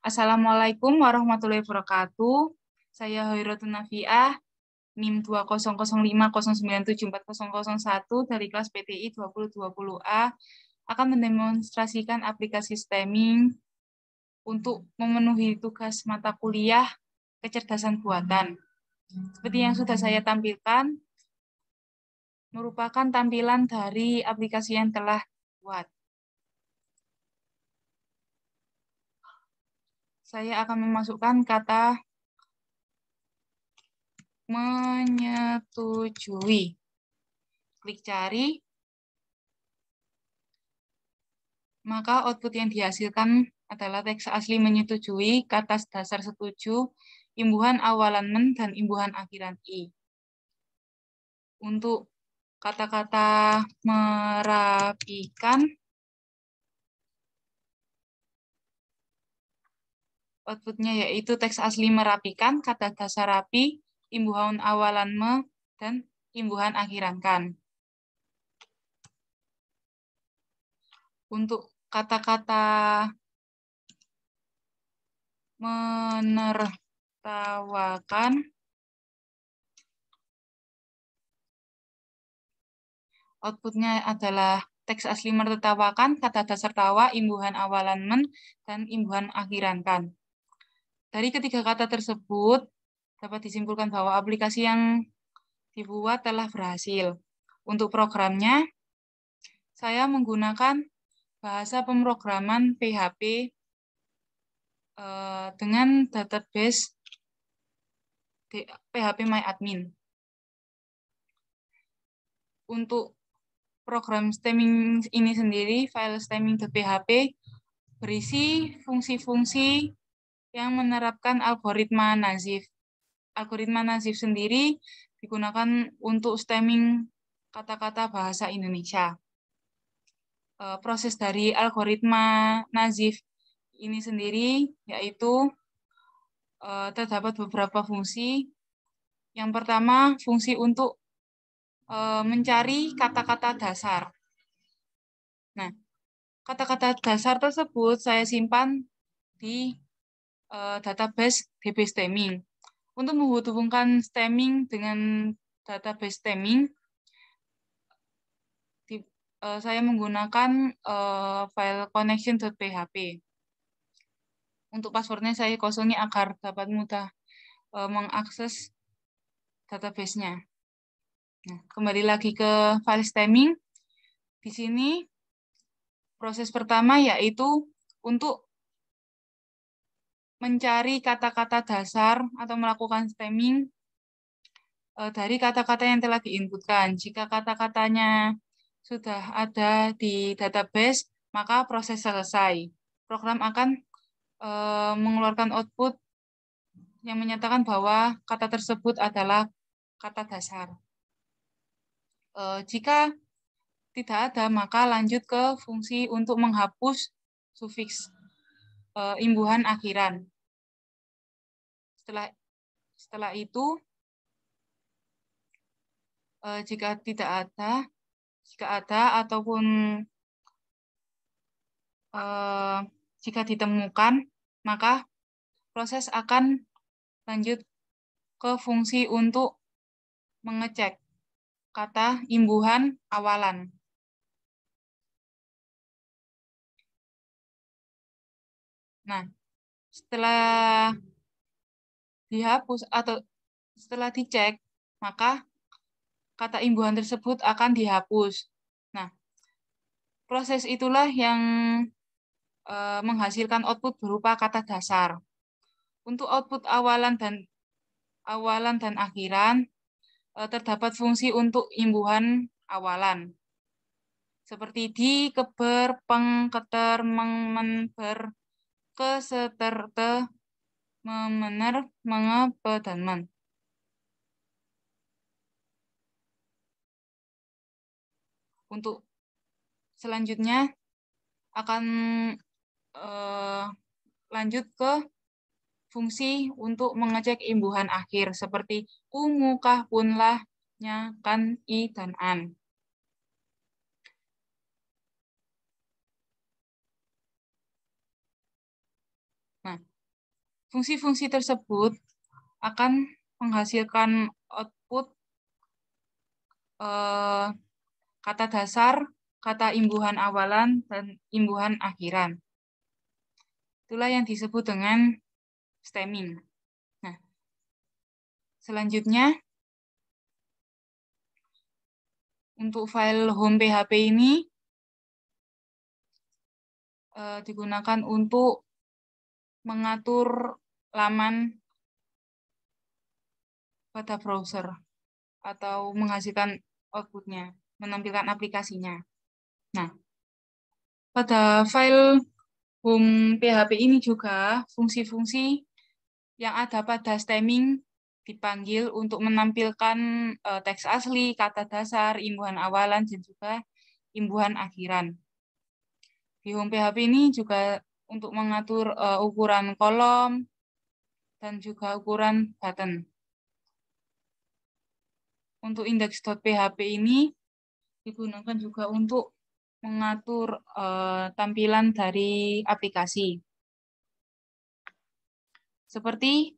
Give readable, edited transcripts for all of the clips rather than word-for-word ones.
Assalamualaikum warahmatullahi wabarakatuh. Saya Hoiratun Nafiah, NIM 2005090974001 dari kelas PTI 2020A akan mendemonstrasikan aplikasi stemming untuk memenuhi tugas mata kuliah kecerdasan buatan. Seperti yang sudah saya tampilkan, merupakan tampilan dari aplikasi yang telah buat. Saya akan memasukkan kata menyetujui. Klik cari, maka output yang dihasilkan adalah teks asli menyetujui, kata dasar setuju, imbuhan awalan men, dan imbuhan akhiran i. Untuk kata-kata merapikan, outputnya yaitu teks asli merapikan, kata dasar rapi, imbuhan awalan me, dan imbuhan akhiran kan. Untuk kata-kata menertawakan, outputnya adalah teks asli menertawakan, kata dasar tawa, imbuhan awalan men, dan imbuhan akhiran kan. Dari ketiga kata tersebut, dapat disimpulkan bahwa aplikasi yang dibuat telah berhasil. Untuk programnya, saya menggunakan bahasa pemrograman PHP dengan database PHP-MyAdmin. Untuk program stemming ini sendiri, file stemming.php berisi fungsi-fungsi yang menerapkan algoritma Nazif. Algoritma Nazif sendiri digunakan untuk stemming kata-kata bahasa Indonesia. Proses dari algoritma Nazif ini sendiri yaitu terdapat beberapa fungsi. Yang pertama, fungsi untuk mencari kata-kata dasar. Nah, kata-kata dasar tersebut saya simpan di database DB Stemming. Untuk menghubungkan stemming dengan database stemming, saya menggunakan file connection.php. Untuk passwordnya saya kosongi agar dapat mudah mengakses database-nya. Nah, kembali lagi ke file stemming. Di sini proses pertama yaitu untuk mencari kata-kata dasar atau melakukan stemming dari kata-kata yang telah diinputkan. Jika kata-katanya sudah ada di database, maka proses selesai. Program akan mengeluarkan output yang menyatakan bahwa kata tersebut adalah kata dasar. Jika tidak ada, maka lanjut ke fungsi untuk menghapus sufiks imbuhan akhiran. Setelah itu, jika ada ataupun jika ditemukan, maka proses akan lanjut ke fungsi untuk mengecek kata imbuhan awalan. Nah, setelah dihapus atau setelah dicek, maka kata imbuhan tersebut akan dihapus. Nah, proses itulah yang menghasilkan output berupa kata dasar. Untuk output awalan dan akhiran, terdapat fungsi untuk imbuhan awalan. Seperti di, keber, peng, keter, meng, men, ber, ke, seter, te, memener, menge, pe, dan men. Untuk selanjutnya akan lanjut ke fungsi untuk mengecek imbuhan akhir seperti ungu, kah, pun, lah, nya, kan, i, dan an. Nah, Fungsi-fungsi tersebut akan menghasilkan output kata dasar, kata imbuhan awalan, dan imbuhan akhiran. Itulah yang disebut dengan stemming. Nah, selanjutnya, untuk file home PHP ini digunakan untuk mengatur laman pada browser atau menghasilkan outputnya, menampilkan aplikasinya. Nah, pada file home PHP ini juga fungsi-fungsi yang ada pada stemming dipanggil untuk menampilkan teks asli, kata dasar, imbuhan awalan, dan juga imbuhan akhiran. Di home PHP ini juga untuk mengatur ukuran kolom dan juga ukuran button. Untuk index.php ini digunakan juga untuk mengatur tampilan dari aplikasi. Seperti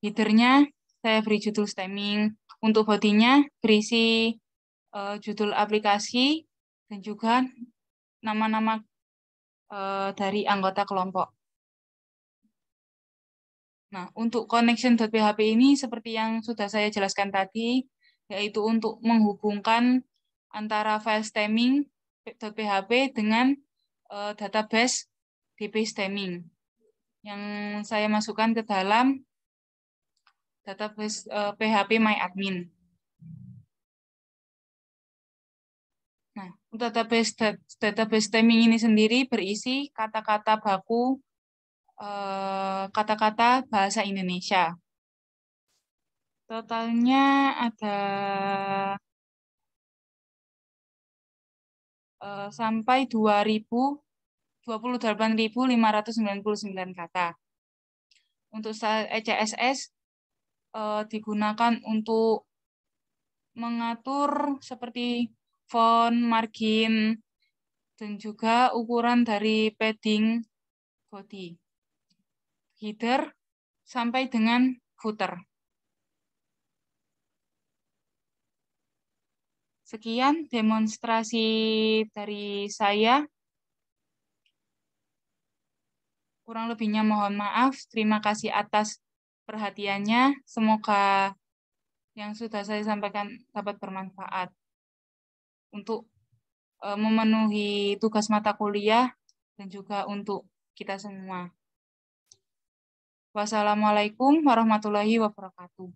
header-nya saya beri judul stemming, untuk body-nya berisi judul aplikasi dan juga nama-nama dari anggota kelompok. Nah, untuk connection.php ini seperti yang sudah saya jelaskan tadi, yaitu untuk menghubungkan antara file stemming.php dengan database DB stemming yang saya masukkan ke dalam database PHP MyAdmin. Nah, database stemming ini sendiri berisi kata-kata baku, kata-kata bahasa Indonesia. Totalnya ada sampai 28.599 kata. Untuk CSS digunakan untuk mengatur seperti font, margin, dan juga ukuran dari padding body, header, sampai dengan footer. Sekian demonstrasi dari saya. Kurang lebihnya mohon maaf. Terima kasih atas perhatiannya. Semoga yang sudah saya sampaikan dapat bermanfaat untuk memenuhi tugas mata kuliah dan juga untuk kita semua. Wassalamualaikum warahmatullahi wabarakatuh.